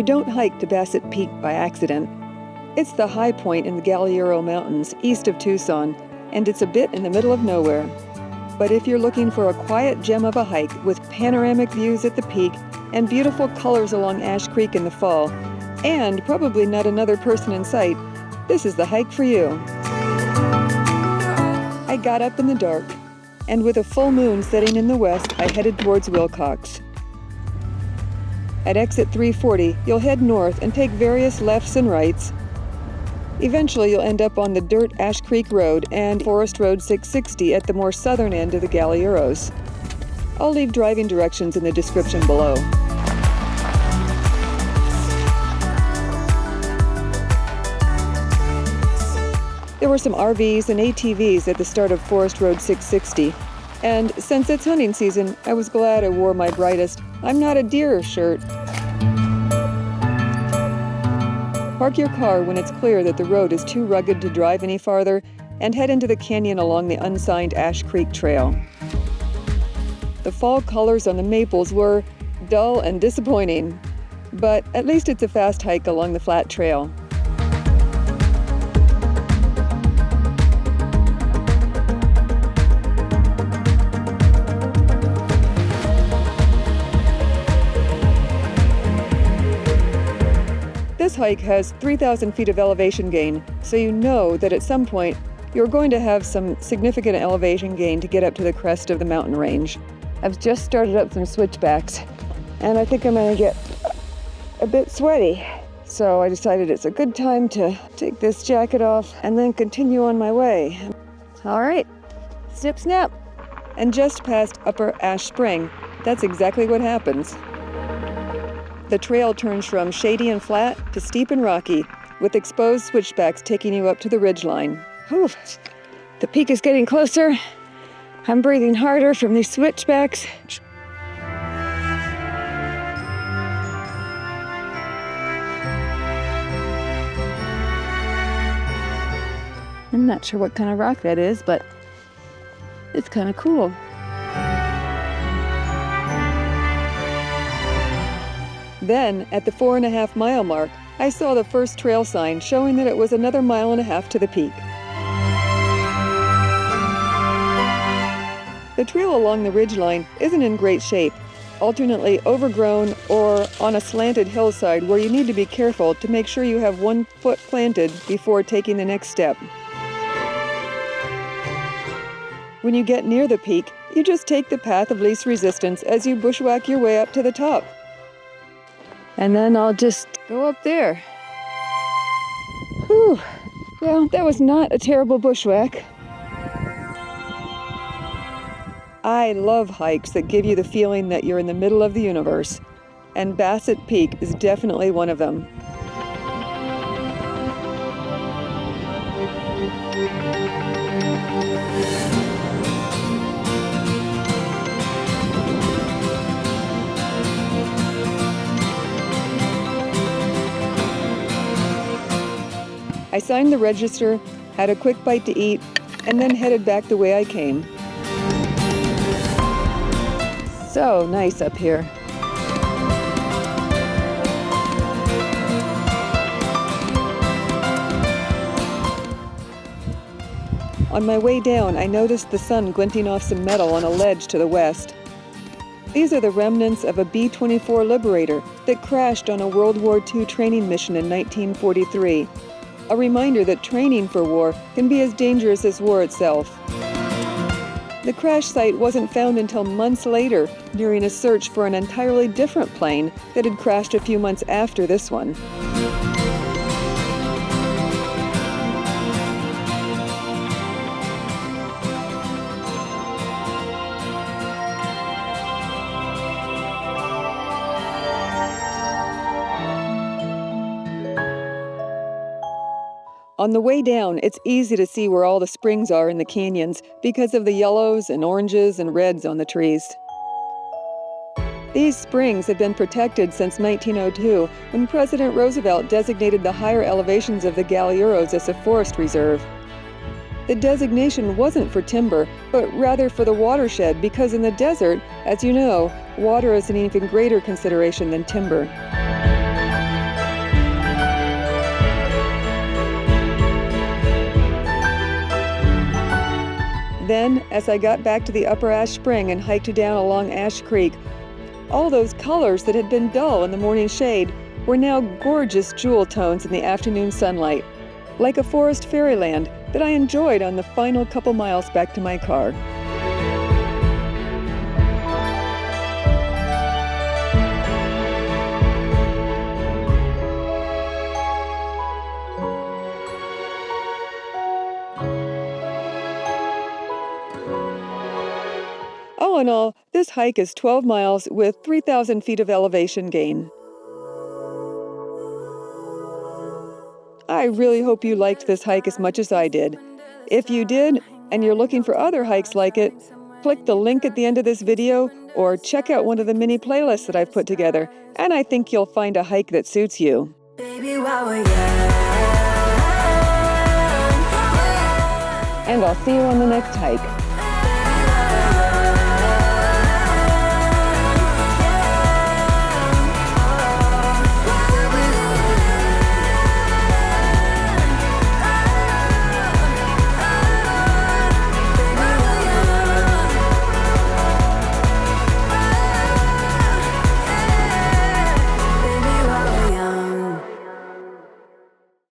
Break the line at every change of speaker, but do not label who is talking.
You don't hike to Bassett Peak by accident. It's the high point in the Galiuro Mountains, east of Tucson, and it's a bit in the middle of nowhere. But if you're looking for a quiet gem of a hike with panoramic views at the peak and beautiful colors along Ash Creek in the fall, and probably not another person in sight, this is the hike for you. I got up in the dark, and with a full moon setting in the west, I headed towards Willcox. At exit 340, you'll head north and take various lefts and rights. Eventually, you'll end up on the dirt Ash Creek Road and Forest Road 660 at the more southern end of the Galiuros. I'll leave driving directions in the description below. There were some RVs and ATVs at the start of Forest Road 660, and since it's hunting season, I was glad I wore my brightest "I'm not a deer" shirt. Park your car when it's clear that the road is too rugged to drive any farther, and head into the canyon along the unsigned Ash Creek Trail. The fall colors on the maples were dull and disappointing, but at least it's a fast hike along the flat trail. This hike has 3,000 feet of elevation gain, so you know that at some point you're going to have some significant elevation gain to get up to the crest of the mountain range. I've just started up some switchbacks, and I think I'm going to get a bit sweaty. So I decided it's a good time to take this jacket off and then continue on my way. All right, snip snap. And just past Upper Ash Spring, that's exactly what happens. The trail turns from shady and flat to steep and rocky, with exposed switchbacks taking you up to the ridgeline. Whew, the peak is getting closer. I'm breathing harder from these switchbacks. I'm not sure what kind of rock that is, but it's kind of cool. Then, at the 4.5 mile mark, I saw the first trail sign showing that it was another 1.5 miles to the peak. The trail along the ridgeline isn't in great shape, alternately overgrown or on a slanted hillside where you need to be careful to make sure you have one foot planted before taking the next step. When you get near the peak, you just take the path of least resistance as you bushwhack your way up to the top. And then I'll just go up there. Whew. Well, that was not a terrible bushwhack. I love hikes that give you the feeling that you're in the middle of the universe, and Bassett Peak is definitely one of them. I signed the register, had a quick bite to eat, and then headed back the way I came. So nice up here. On my way down, I noticed the sun glinting off some metal on a ledge to the west. These are the remnants of a B-24 Liberator that crashed on a World War II training mission in 1943. A reminder that training for war can be as dangerous as war itself. The crash site wasn't found until months later during a search for an entirely different plane that had crashed a few months after this one. On the way down, it's easy to see where all the springs are in the canyons because of the yellows and oranges and reds on the trees. These springs have been protected since 1902, when President Roosevelt designated the higher elevations of the Galiuros as a forest reserve. The designation wasn't for timber, but rather for the watershed, because in the desert, as you know, water is an even greater consideration than timber. Then, as I got back to the Upper Ash Spring and hiked down along Ash Creek, all those colors that had been dull in the morning shade were now gorgeous jewel tones in the afternoon sunlight, like a forest fairyland that I enjoyed on the final couple miles back to my car. All in all, this hike is 12 miles with 3,000 feet of elevation gain. I really hope you liked this hike as much as I did. If you did, and you're looking for other hikes like it, click the link at the end of this video or check out one of the mini playlists that I've put together, and I think you'll find a hike that suits you.
Baby, while we're young.
And I'll see you on the next hike.